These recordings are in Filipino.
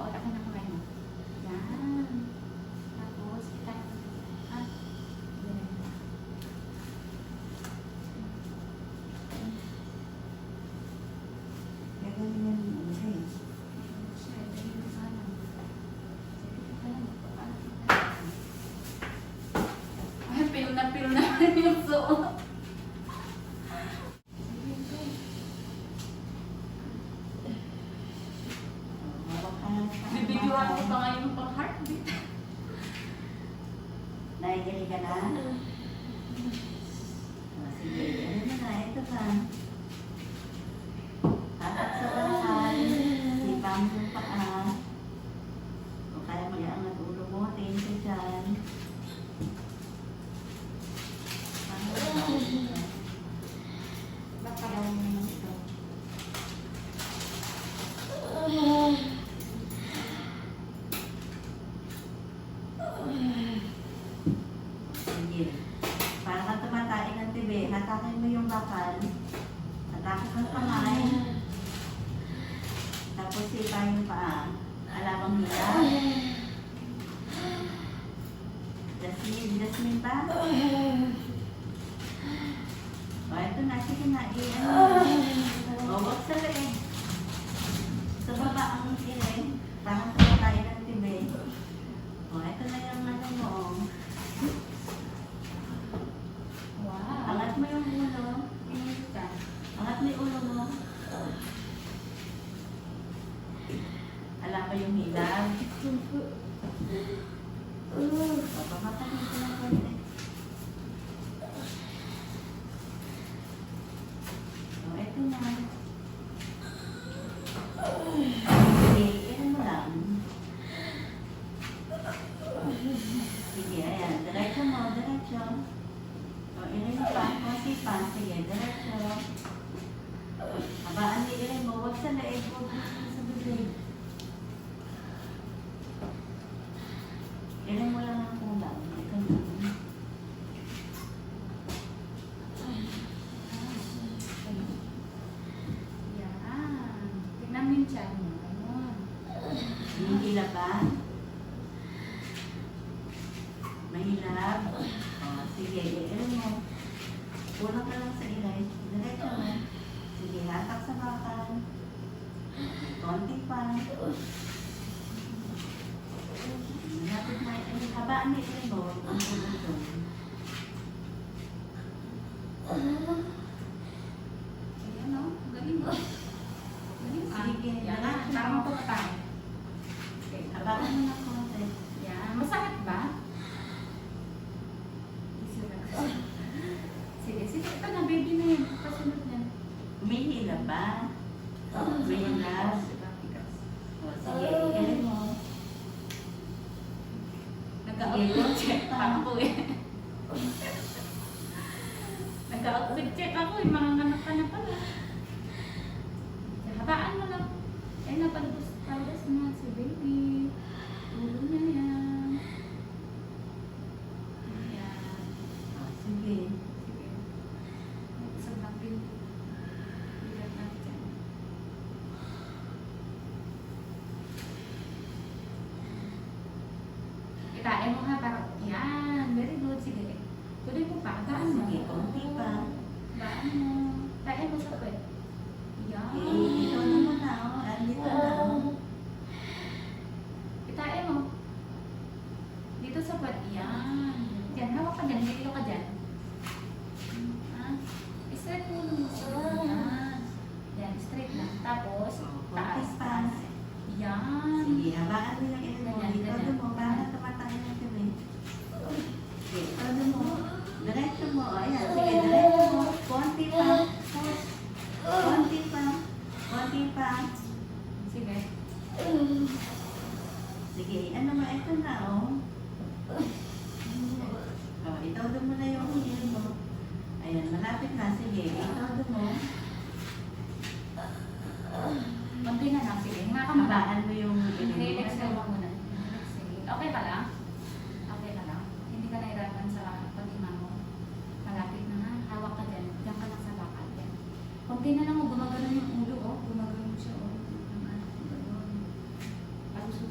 Oo, ako na kamay mo. Yan. Tapos, kita. Ah, yan. Gagawin yan ano siya eh. Siya, dahil na sana. Ay, pil na yung suot. Bibigyan ko pa nga yung pang-heartbeat. Naigili ka na? Sige, ano na, ito pa. Tatak sa bahay, sipang yung paa. O kaya mag-aangat ulo mo, tingin ka dyan. Ba't pala mo naman ito? Sige. Para ka tumatae ng tibi, hatakin mo yung bakal. Hatakin ng kamay. Tapos sipa yung paa. Alabang hila. Jasmine ba? O, ito na. Sige na. O, wag sa leeg. Sa baba ang ilig. Parang tumatae ng tibi. O, ito na yung ano mo. Wow. Angat mo yung ulo. Pinita. Angat mo yung ulo mo. Alam mo yung hilang. Papamatahin ko ng konti. O, eto na. Sige, ilan mo lang. Sige, ayan. Diretso mo, diretso. O, ilan mo pa. Konti pa. Sige, diretso. Habaan ni ilan mo. Huwag sa leeg. Huwag sa bibig. Ilan mo lang ang kulang. Ito na. Yan. Tignan mo yung tiyan mo. Ayun. Hinihila ba? Mahilap? O, sige. Ilan mo. Kulang ka lang sa ilay. Diretso mo. Sige, hatak sa bakal. Konti pa. Lapit na ito. Habaan ni ilay mo. Ang kulang doon. Ayan o. Galing mo. Galing ah. Sige, Yan. diretso mo. Parang pumatay. Okay. Habaan mo na konti. Yan. Masakit ba? Sige, sige. Ito na, baby na yun. Kasunod yan. Humihila ba? Humihila. O, sige. Ilay mo. Nag-outfit check pa ako eh. Nag-outfit check ako eh. Mga anak ka na pala. Habaan mo lang. Ay, napalabas na si baby. Ulo niya yan. Ayan. O, sige. Sige. Sobrang bigat natin. Itain mo ha, parang yan. Very good. Sige. Tuloy mo pa. Taan mo. Sige, konti pa. Taan mo. Tain mo sa puwet. Yan. Ito naman na. O, andito na. Itain mo. Dito sa puwet. Yan. Yan. Hawak ka dyan. Dito ka dyan. Ha? Straight mo mo. Yan. Yan. Straight lang. Tapos, taas. Konti pa. Yan. Sige, habaan mo yung ilay mo. Ganyan, Ito ganyan. mo. Para tumatayo ng tibi. Sige, ito mo. Diretso mo. Ayan. Sige, diretso mo. Konti pa. Konti pa. Konti pa. Sige. Sige, ano mo, ito na, oh. Oh, itodo mo na yung ilay mo. Ayan, malapit na. Sige, itodo mo. Konti na lang. Sige. Nga ka muna. Habaan mo yung ilay mo. Exhale mo muna. Exhale. Okay ka lang? Okay ka lang? Hindi ka nahirapan sa pag-ima mo. Malapit na nga. Hawak ka dyan. Diyan ka lang sa bakal. Yan. Konti na lang. Gumagano yung ulo. Oh. Gumagano siya. Oh. Ganun. Tapos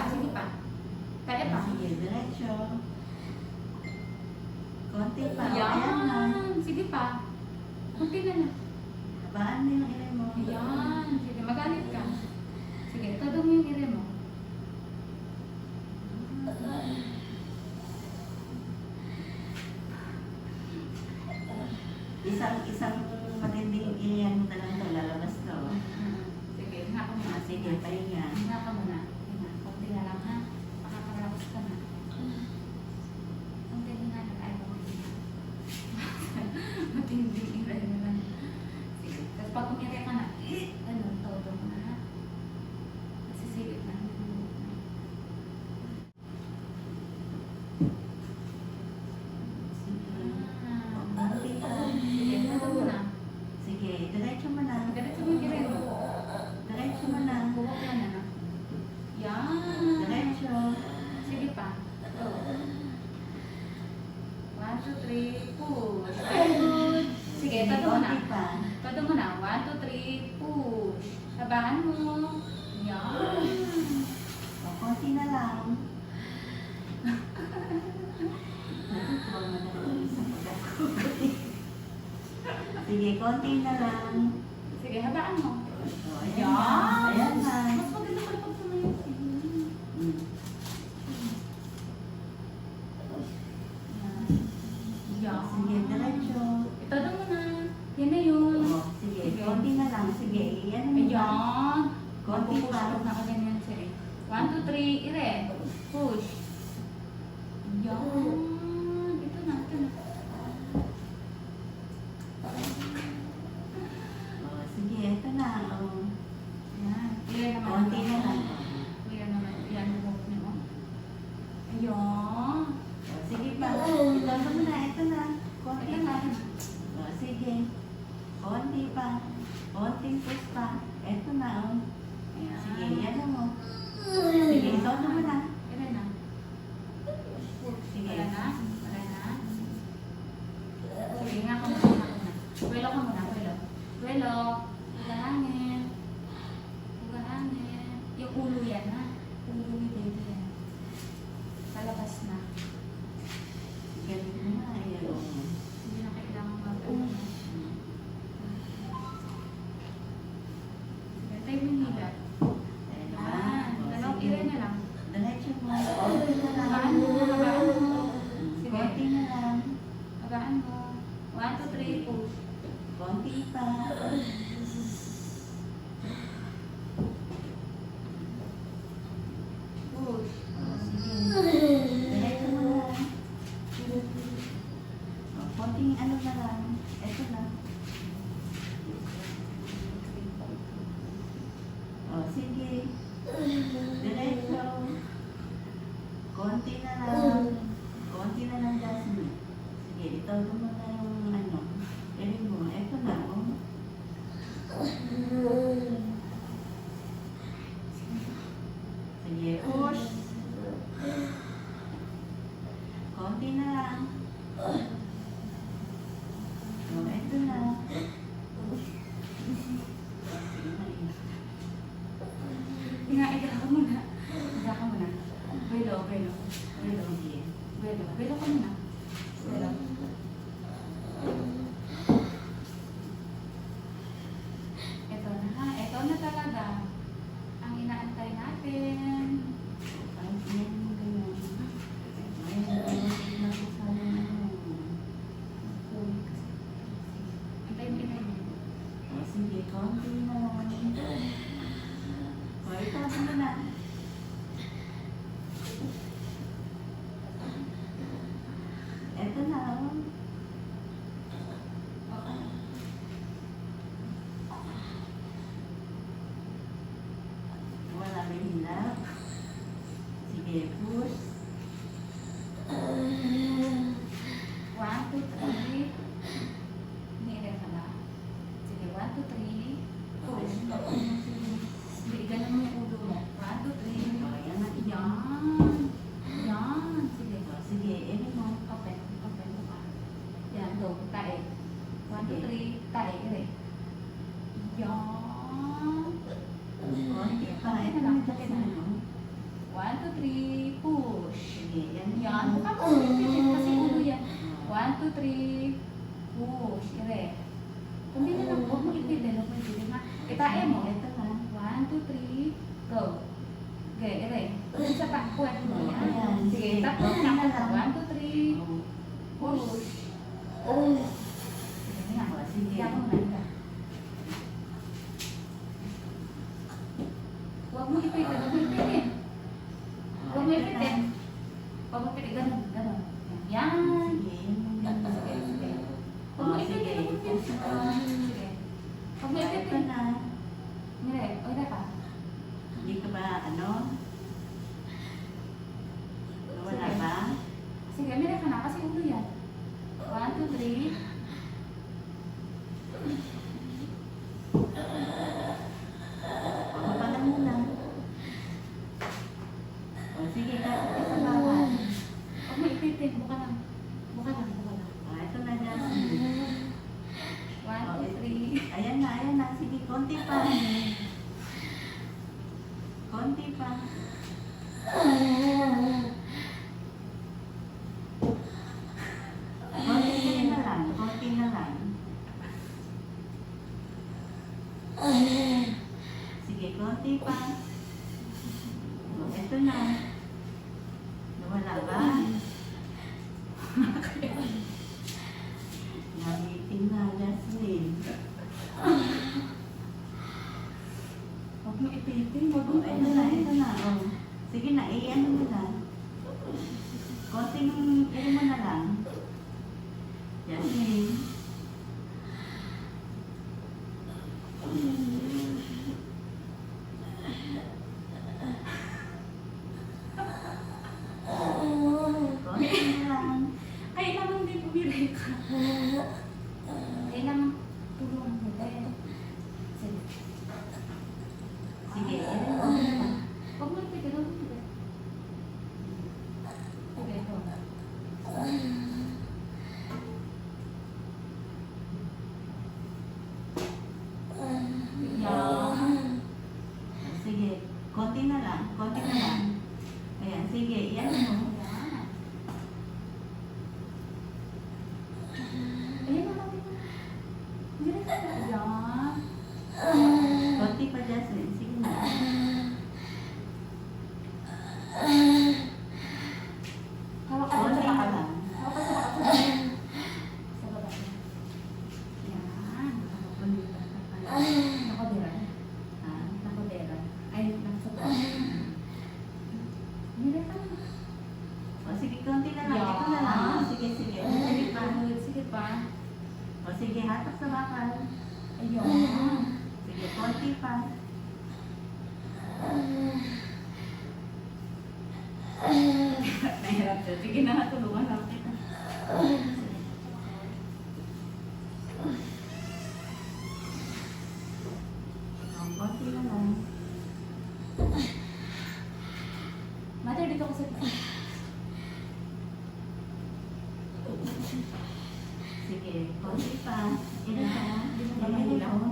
sige pa. Kaya pa. Sige, diretso. Konti pa. Ayan na. Yan. Sige pa. Kunti na lang. Habaan mo yung ire mo. Ayan. Sige, magalit ka. Sige, todo mo yung ire mo. Isang matinding iyan mo na lang ito. Lalabas to. Sige, hinga ka muna. Sige, pahinga. Hinga ka muna. Hinga. Kunti na lang ha. Makakaraos ka na. Kunti hinga na. Ay, kunti hinga. Matinding ire mo lang. Sige. Tapos pag umire ka na, ano, todo mo na ha. Nasisilip na. Sige. Ah. Konti pa. Sige, todo mo na. Sige, diretso mo na. Ganito mo yung ire mo. Diretso mo na. Buhok na na. Yan. Diretso. Sige pa. 1, 2, 3, push. Very good. Sige, todo mo na. Konti pa. Todo mo na. 1, 2, 3, push. Sabahan mo. Yan. O, konti na lang. Natutuwa mo na rin sa pagkakulit. Sige, konti na lang. Sige, habaan mo. O, ayan Yan. na. Ayan na. Mas maganda pala pag sumayaw. Mm. Yan. Sige, diretso. Todo mo na. Yan na yun. O, sige, konti na lang. Sige, iyan mo na. Ayan. Konti pa. Push. Nakaganyan siya eh. 1, 2, 3, ire. Push. Yan. Ito na, ito na. O, sige, ito na. O, Yan. Ire naman. konti na lang. Ire naman. Yan, buhok niyo. Ayan. O, sige pa. Ito mo na. Ito na. Konti Ito na. na. O, sige. Konti pa. Konting push pa. Ito na. O. Ayan. Sige, yan mo. Sige, ito naman na. Ire na. Sige. Wala na? Wala na? Sige, nga ka muna. Welo ka muna. Welo. Welo. Hangin. Hangin. Yung ulo yan ha. Ulo ni baby yan. Palabas na. Galing mo na. Ayan o. Hindi na kailangan mag-ano. Sige, tayo mo hilat. Ayan na. Yan. O, Dalawang sige. ire na lang. Diretso mo. Konti na lang. Habaan mo. Habaan mo. Sige. Konti na lang. Habaan mo. 1, 2, 3, push. Konti pa. Push. O, sige. Diretso mo na. O, konting ano na lang. Ito na. O, sige. Diretso. Konti na lang. Konti na lang, Jasmine. Sige, ito mo na yung ano. Pwede mo. Ito na. Oh. Sige, push. Konti na lang. Oh, ito na. Hinaida ka muna. Hinaida ka muna. Welo, welo. Welo. Sige. Welo. Welo ka muna. Welo. Ito na ha. Ito na talaga. Ang inaantay natin. Ang yan mo ganyan. Ayun, na po sana ano. 2, 3. Push. Ire. Kundi na lang. Huwag mo ipitin. Huwag mo ipitin ha. Itain mo. Ito na. 1, 2, 3. Go. Okay, ire. Isa pa. Puwet mo. Yan. Ayan. Sige, tapos na ka na. 1, 2, 3. Oh. Push. Sige nga. Oh, sige. Kaya mo na. Huwag mo ipitin. Huwag mo ipitin. Huwag mo ipitin. Huwag mo ipitin. Ganun. Ganun. Yan. Sige. Sige, sige. Huwag mo Oh, ipitin. sige. Huwag mo ipitin. Sige. Huwag mo Ito ipitin. na. Mire, oy na ka. Hindi ka ba, ano? Wala ba? Sige, mire ka na kasi ulo yan. 1, 2, 3. Papalan mo lang. O, sige ka. Ito bawal. Huwag mo ipitin. Buka lang. Buka lang. Buka lang. Ito na, Jasmine. 1, 2, 3. Ayan na, ayan na. Sige, konti pa. Konti pa. Konti na lang. Konti na lang. Sige, konti pa. O, ito na. Nawala ba? Nabiting na, Jasmine. Huwag mo ipitin. Huwag mo Oh, ito na, ito na. Oh. Sige na, i-ano mo na. Konting, ano mo na lang. Jasmine. Konting na lang. Kailangan din bumili ka. Kailangan tulungan mo din. Sige. Sige, ano mo. Huwag mo ipitin. Huwag mo ipitin. Sige, ito. Yan. Sige, konti na lang. Konti na lang. Ayan, sige, i-ano mo. Yan. Ayan na lang. Hindi na yan. Konti pa, Jasmine. Sige na. Hawak ka Konti sa na bakal. lang. Hawak ka sa bakal. Sa baba. Yan. Nakodiran. Ah. Nakodiran. Ay, nasa baba. Hindi ka na. O, sige, konti na lang. Ito na lang. O, sige, sige. Sige pa. Sige pa. O, sige, hatak sa bakal. Ayun. Sige, konti pa. Mahirap siya. Sige na, tulungan lang kita. O, konti na lang. Mother, dito ko sa Sige, konti pa. Ilan ka? Hindi mo ba Ilan mahulog? mo?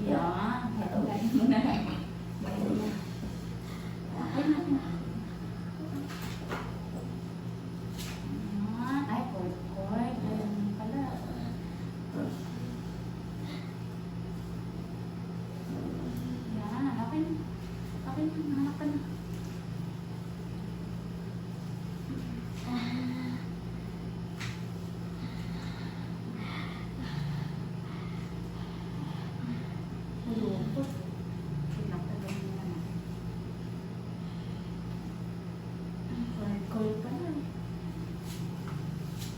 Yan. Galing mo na. Galing mo na. Okay na. Yan. Ay, cord. Ganun pala. Yan. Okay na. Okay na. Hanap ka na. Hulupot. Pinagtagal mo na. Cold pa na.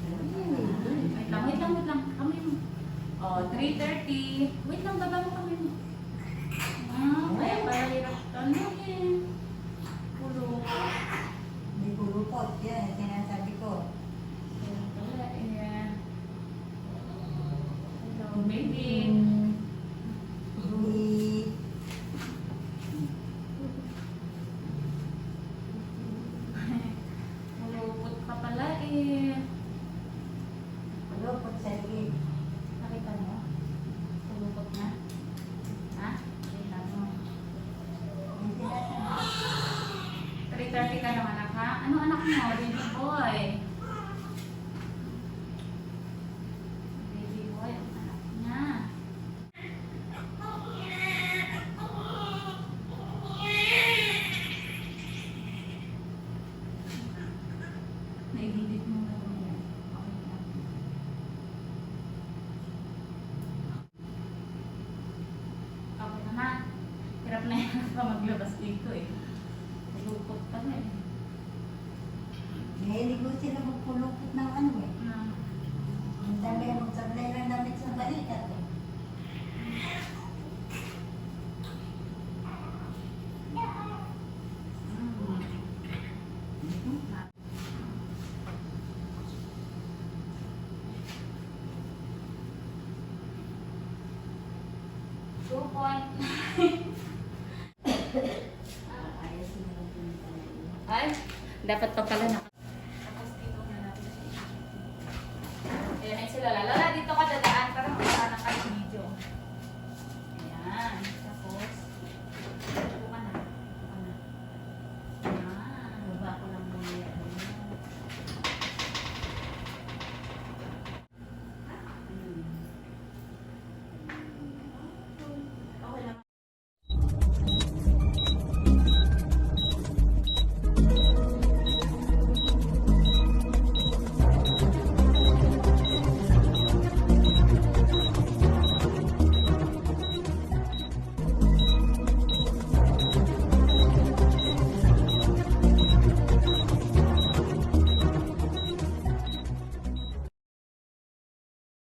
Wait lang, wait lang, wait lang. Kami mo. Oh, 3:30. Wait lang, baba mo kami mo. Kaya pala hirap tanongin. Hulupot. May pulupot. Yan, sinasabi ko. Kaya pala, hello, maybe. Hindi. Hulupot ka pala Pulupot sa liit. Nakita mo? Hulupot na? Ha? Wait lang mo. Yung sinasabi. 3:30 ka lang anak ha? ha? Ano anak mo? Baby boy. Baby boy, ang anak niya. Naigidit mo na yan. Okay lang. Okay na na. Hirap na yan pa maglabas dito eh. Lupot pa na eh. Mahilig ko sila magpulupot ng ano eh. Ang dami magsablay lang damit sa balikat eh. Supot. Ayos mo lang pinapalagay. Ay, dapat pa pala na